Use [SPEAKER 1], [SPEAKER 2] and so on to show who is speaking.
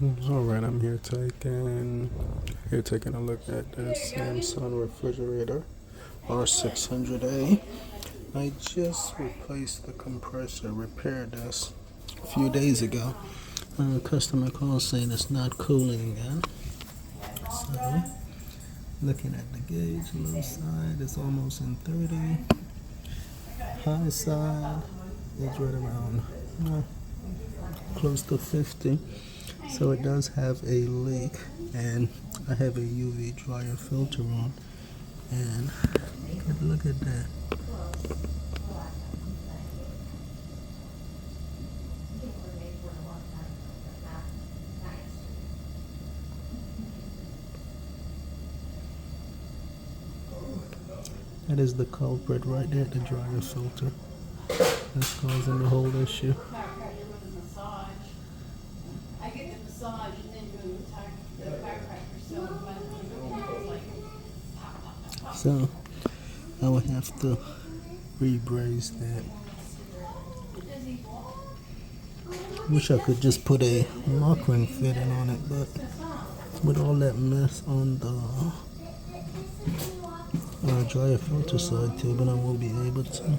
[SPEAKER 1] Alright, I'm here taking a look at the Samsung refrigerator r600a. I just replaced the compressor, repaired this a few days ago. Customer call saying it's not cooling again. So, looking at the gauge, low side is almost in 30. High side is right around close to 50. So it does have a leak, and I have a UV dryer filter on, and look at that. That is the culprit right there, the dryer filter. That's causing the whole issue. I get the massage and then go to the chiropractor, so I would have to re-brace that. Wish I could just put a lock ring fitting on it, but with all that mess on the dryer filter side too, but I won't be able to.